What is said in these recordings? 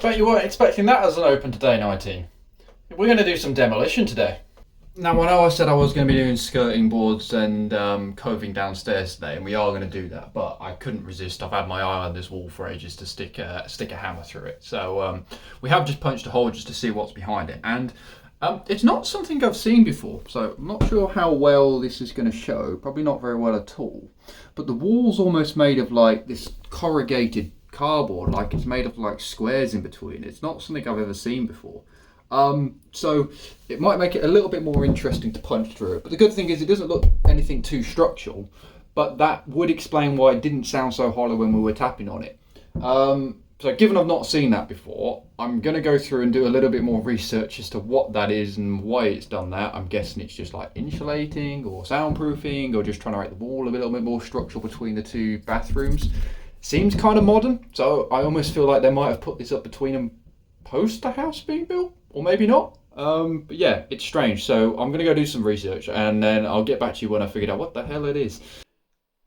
expect you weren't expecting that as an open today, 19. We're going to do some demolition today. Now, I know I said I was going to be doing skirting boards and coving downstairs today, and we are going to do that, but I couldn't resist. I've had my eye on this wall for ages to stick a hammer through it. So we have just punched a hole just to see what's behind it, and it's not something I've seen before, so I'm not sure how well this is going to show. Probably not very well at all. But the wall's almost made of like this corrugated cardboard, like it's made of like squares in between. It's not something I've ever seen before. So it might make it a little bit more interesting to punch through it. But the good thing is it doesn't look anything too structural, but that would explain why it didn't sound so hollow when we were tapping on it. So given I've not seen that before, I'm going to go through and do a little bit more research as to what that is and why it's done that. I'm guessing it's just like insulating or soundproofing or just trying to make the wall a little bit more structural between the two bathrooms. Seems kind of modern, so I almost feel like they might have put this up between them post the house being built, or maybe not. But yeah, it's strange. So I'm going to go do some research and then I'll get back to you when I figured out what the hell it is.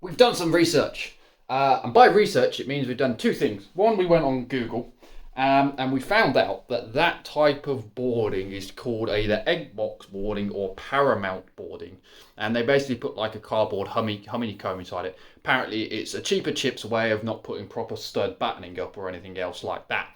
We've done some research. And by research, it means we've done two things. One, we went on Google and we found out that that type of boarding is called either egg box boarding or paramount boarding. And they basically put like a cardboard honeycomb inside it. Apparently, it's a cheaper chips way of not putting proper stud battening up or anything else like that.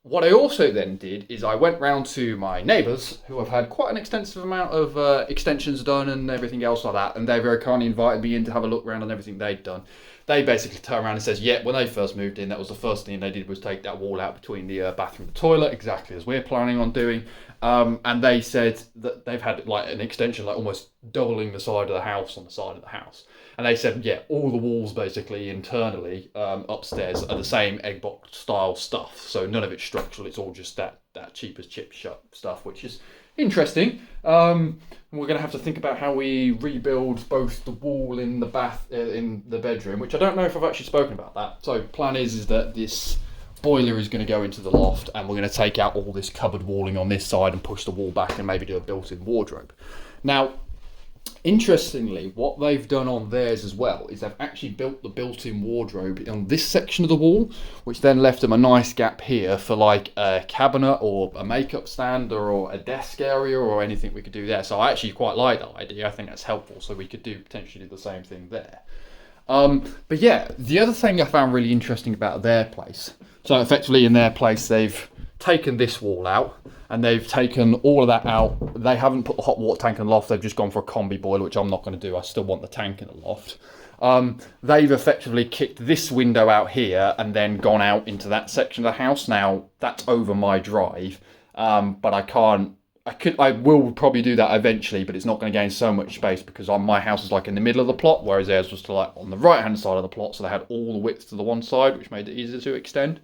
What I also then did is I went round to my neighbours who have had quite an extensive amount of extensions done and everything else like that, and they very kindly invited me in to have a look around on everything they'd done. They basically turned around and says, yeah, when they first moved in, that was the first thing they did was take that wall out between the bathroom and the toilet, exactly as we're planning on doing. And they said that they've had like an extension like almost doubling the side of the house on the side of the house. And they said, yeah, all the walls basically internally upstairs are the same egg box style stuff. So none of it's structural. It's all just that cheap as chip shut stuff, which is interesting. We're going to have to think about how we rebuild both the wall in the in the bedroom, which I don't know if I've actually spoken about that. So plan is that this boiler is going to go into the loft and we're going to take out all this cupboard walling on this side and push the wall back and maybe do a built-in wardrobe. Now, interestingly, what they've done on theirs as well is they've actually built the built-in wardrobe on this section of the wall, which then left them a nice gap here for like a cabinet or a makeup stand or a desk area or anything we could do there. So I actually quite like that idea. I think that's helpful. So we could potentially do the same thing there. But yeah, the other thing I found really interesting about their place, so effectively in their place they've taken this wall out and they've taken all of that out. They haven't put the hot water tank in the loft, they've just gone for a combi boiler, which I'm not going to do. I still want the tank in the loft. They've effectively kicked this window out here and then gone out into that section of the house. Now, that's over my drive, but I will probably do that eventually, but it's not going to gain so much space because my house is like in the middle of the plot, whereas theirs was to like on the right hand side of the plot, so they had all the width to the one side, which made it easier to extend.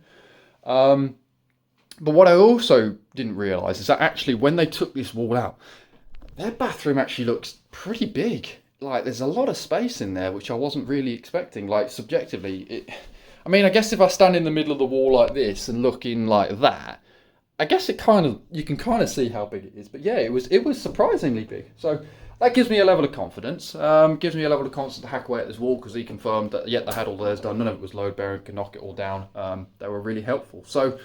But what I also didn't realise is that actually when they took this wall out, their bathroom actually looks pretty big. Like there's a lot of space in there, which I wasn't really expecting. Like subjectively, I guess if I stand in the middle of the wall like this and look in like that, I guess you can kind of see how big it is. But yeah, it was surprisingly big. So that gives me a level of confidence. Gives me a level of confidence to hack away at this wall because he confirmed that, yeah, they had all theirs done. None of it was load bearing, could knock it all down. They were really helpful. So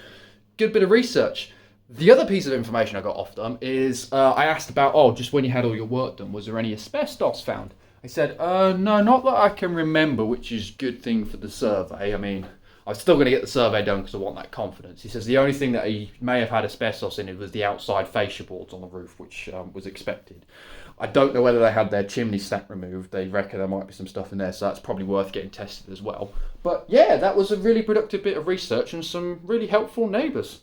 good bit of research. The other piece of information I got off them is I asked about, just when you had all your work done, was there any asbestos found? They said, no, not that I can remember, which is a good thing for the survey. I mean, I'm still going to get the survey done because I want that confidence. He says the only thing that he may have had asbestos in it was the outside fascia boards on the roof, which was expected. I don't know whether they had their chimney stack removed. They reckon there might be some stuff in there, so that's probably worth getting tested as well. But yeah, that was a really productive bit of research and some really helpful neighbours.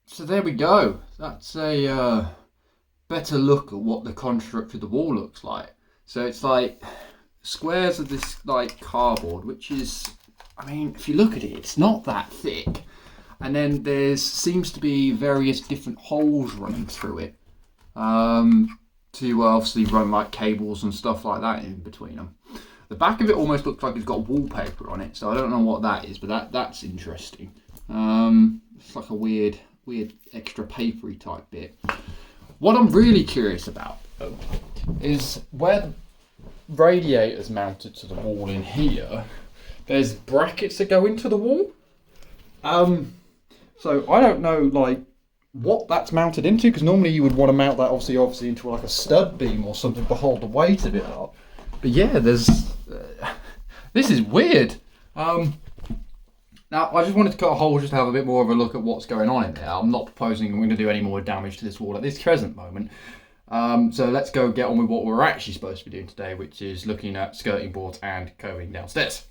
So there we go. That's a better look at what the construct of the wall looks like. So it's like squares of this like cardboard, which is, I mean, if you look at it, it's not that thick. And then there seems to be various different holes running through it to obviously run like cables and stuff like that in between them. The back of it almost looks like it's got wallpaper on it, so I don't know what that is, but that's interesting. It's like a weird extra papery type bit. What I'm really curious about is where the radiator's mounted to the wall in here. There's brackets that go into the wall. So I don't know like what that's mounted into, because normally you would want to mount that obviously into like a stud beam or something to hold the weight of it up. But yeah, there's this is weird. Now I just wanted to cut a hole just to have a bit more of a look at what's going on in there. I'm not proposing I'm going to do any more damage to this wall at this present moment. So let's go get on with what we're actually supposed to be doing today, which is looking at skirting boards and coving downstairs.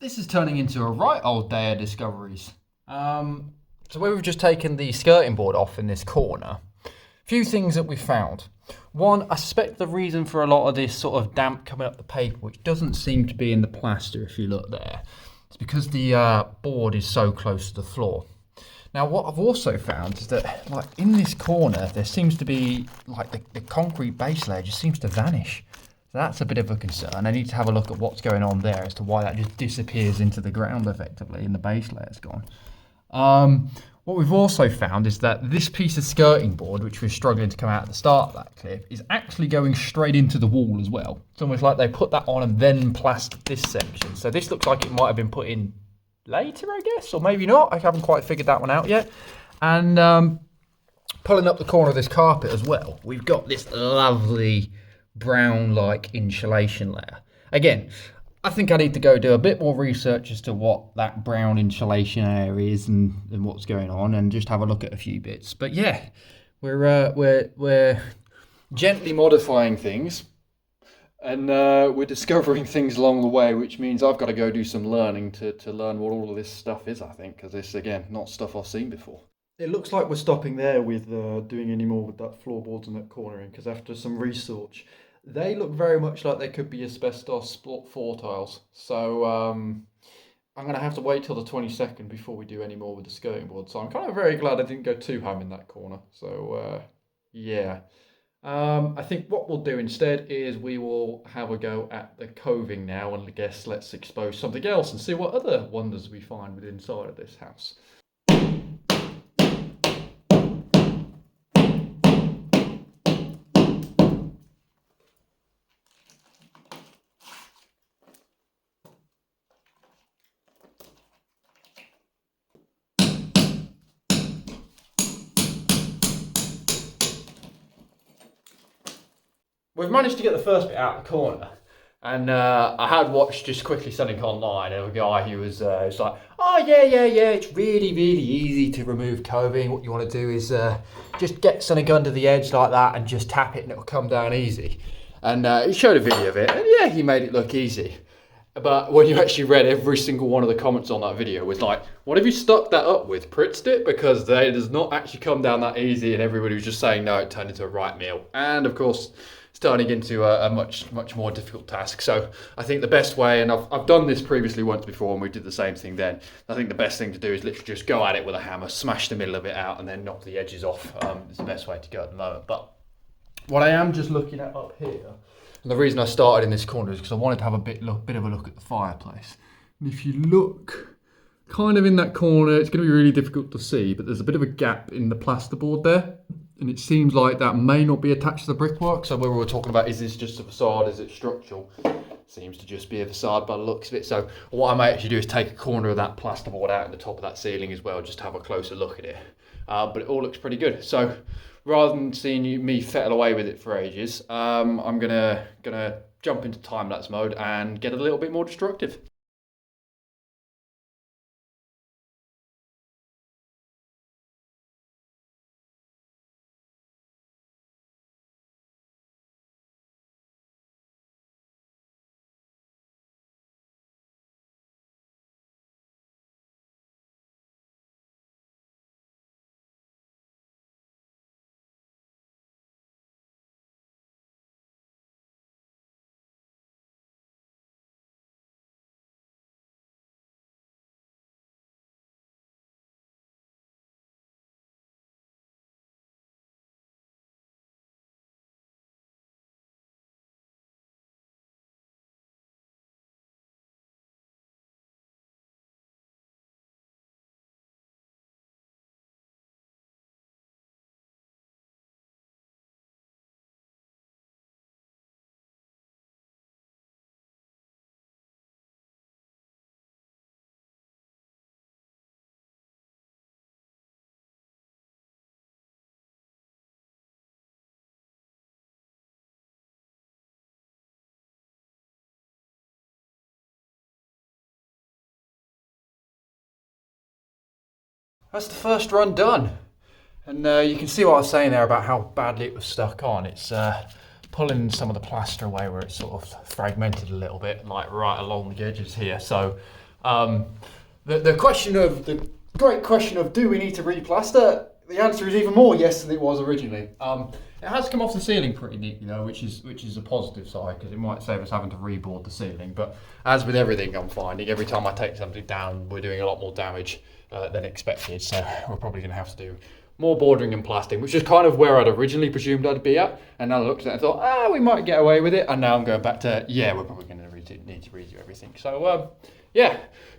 This is turning into a right old day of discoveries. So we've just taken the skirting board off in this corner. A few things that we found. One, I suspect the reason for a lot of this sort of damp coming up the paper, which doesn't seem to be in the plaster if you look there, is because the board is so close to the floor. Now what I've also found is that like in this corner there seems to be like the concrete base layer just seems to vanish. So that's a bit of a concern. I need to have a look at what's going on there as to why that just disappears into the ground effectively and the base layer's gone. What we've also found is that this piece of skirting board, which was struggling to come out at the start of that clip, is actually going straight into the wall as well. It's almost like they put that on and then plastered this section. So this looks like it might have been put in later, I guess, or maybe not. I haven't quite figured that one out yet. And pulling up the corner of this carpet as well, we've got this lovely brown-like insulation layer. Again, I think I need to go do a bit more research as to what that brown insulation layer is and what's going on, and just have a look at a few bits. But yeah, we're gently modifying things, and we're discovering things along the way, which means I've got to go do some learning to learn what all of this stuff is, I think, because this, again, not stuff I've seen before. It looks like we're stopping there with doing any more with that floorboards and that cornering, because after some research, they look very much like they could be asbestos floor tiles. So I'm going to have to wait till the 22nd before we do any more with the skirting board. So I'm kind of very glad I didn't go too ham in that corner. So yeah. I think what we'll do instead is we will have a go at the coving now, and I guess let's expose something else and see what other wonders we find within inside of this house. We've managed to get the first bit out of the corner, and I had watched just quickly something online of a guy who was like, oh yeah, it's really easy to remove coving. What you want to do is just get something under the edge like that and just tap it and it'll come down easy. And he showed a video of it, and yeah, he made it look easy. But when you actually read every single one of the comments on that video was like, what have you stuck that up with? Pritzed it? Because it does not actually come down that easy, and everybody was just saying no, it turned into a right meal. And of course, turning into a much more difficult task. So I think the best way, and I've done this previously once before, and we did the same thing then. I think the best thing to do is literally just go at it with a hammer, smash the middle of it out, and then knock the edges off. It's the best way to go at the moment. But what I am just looking at up here, and the reason I started in this corner is because I wanted to have a bit of a look at the fireplace. And if you look kind of in that corner, it's going to be really difficult to see, but there's a bit of a gap in the plasterboard there. And it seems like that may not be attached to the brickwork. So where we were talking about, is this just a facade, is it structural? Seems to just be a facade by the looks of it. So what I might actually do is take a corner of that plasterboard out at the top of that ceiling as well, just to have a closer look at it. But it all looks pretty good. So rather than seeing me fettle away with it for ages, I'm gonna jump into time-lapse mode and get a little bit more destructive. That's the first run done. And you can see what I was saying there about how badly it was stuck on. It's pulling some of the plaster away where it's sort of fragmented a little bit, like right along the edges here. So the great question of do we need to replaster? The answer is even more yes than it was originally. It has come off the ceiling pretty neatly though, which is a positive side because it might save us having to reboard the ceiling. But as with everything I'm finding, every time I take something down, we're doing a lot more damage than expected. So we're probably going to have to do more bordering and plastering, which is kind of where I'd originally presumed I'd be at. And now I looked at it and thought, we might get away with it. And now I'm going back to, we're probably going to need to redo everything. So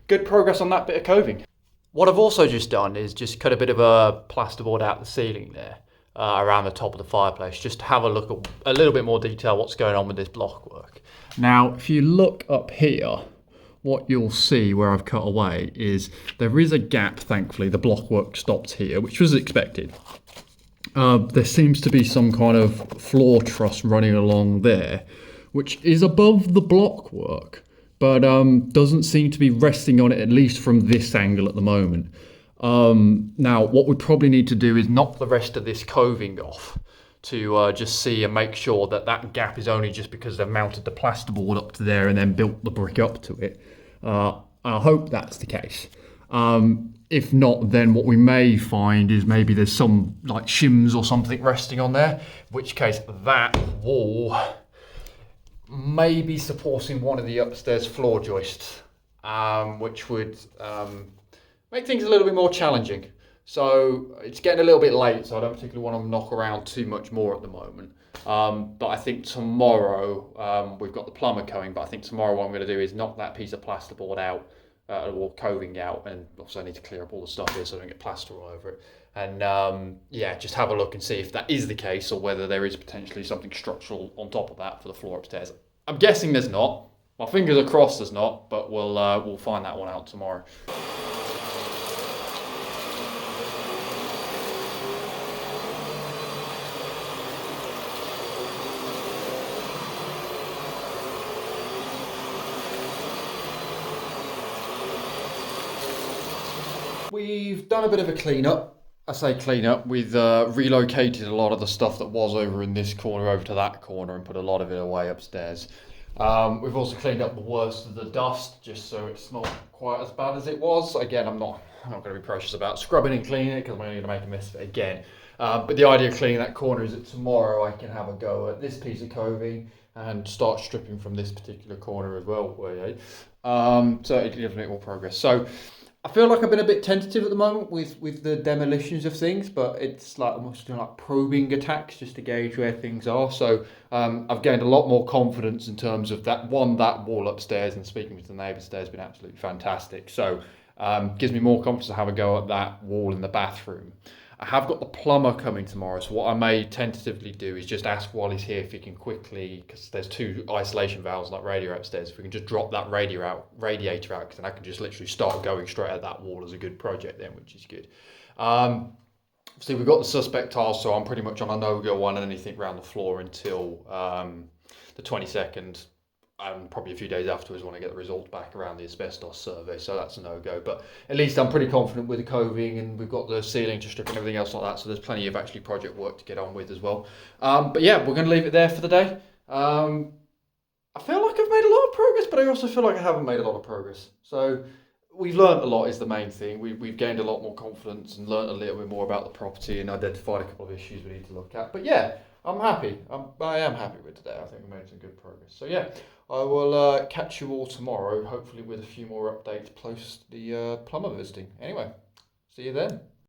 good progress on that bit of coving. What I've also just done is just cut a bit of a plasterboard out the ceiling there, around the top of the fireplace, just to have a look at a little bit more detail what's going on with this block work. Now, if you look up here, what you'll see where I've cut away is there is a gap, thankfully. The block work stopped here, which was expected. There seems to be some kind of floor truss running along there, which is above the block work, but doesn't seem to be resting on it, at least from this angle at the moment. Now, what we probably need to do is knock the rest of this coving off to just see and make sure that that gap is only just because they've mounted the plasterboard up to there and then built the brick up to it. I hope that's the case. If not, then what we may find is maybe there's some like shims or something resting on there, in which case that wall may be supporting one of the upstairs floor joists, which would make things a little bit more challenging. So it's getting a little bit late, so I don't particularly want to knock around too much more at the moment. But I think tomorrow, we've got the plumber coming, but I think tomorrow what I'm going to do is knock that piece of plasterboard out, or coving out, and also I need to clear up all the stuff here so I don't get plaster all over it. And just have a look and see if that is the case, or whether there is potentially something structural on top of that for the floor upstairs. I'm guessing there's not. My fingers are crossed there's not, but we'll find that one out tomorrow. We've done a bit of a clean-up. I say clean-up. We've relocated a lot of the stuff that was over in this corner over to that corner and put a lot of it away upstairs. We've also cleaned up the worst of the dust, just so it's not quite as bad as it was. Again, I'm not I'm not going to be precious about scrubbing and cleaning it because I'm only going to make a mess of it again. But the idea of cleaning that corner is that tomorrow I can have a go at this piece of coving and start stripping from this particular corner as well. So it gives me more progress. So I feel like I've been a bit tentative at the moment with the demolitions of things, but it's like almost doing like probing attacks just to gauge where things are. So I've gained a lot more confidence in terms of that wall upstairs, and speaking with the neighbours there has been absolutely fantastic. So gives me more confidence to have a go at that wall in the bathroom. I have got the plumber coming tomorrow, so what I may tentatively do is just ask while he's here if he can quickly, because there's 2 isolation valves like radiator upstairs, if we can just drop that radiator out, because then I can just literally start going straight at that wall as a good project then, which is good. See, we've got the suspect tiles, so I'm pretty much on a no-go on anything around the floor until the 22nd. And probably a few days afterwards when I get the results back around the asbestos survey, so that's a no-go. But at least I'm pretty confident with the coving, and we've got the ceiling to strip and everything else like that, so there's plenty of actually project work to get on with as well. But yeah, we're going to leave it there for the day. I feel like I've made a lot of progress, but I also feel like I haven't made a lot of progress. So we've learned a lot is the main thing. We've gained a lot more confidence and learned a little bit more about the property and identified a couple of issues we need to look at. But yeah, I'm happy. I am happy with today. I think we made some good progress. So yeah, I will catch you all tomorrow, hopefully with a few more updates post the plumber visiting. Anyway, see you then.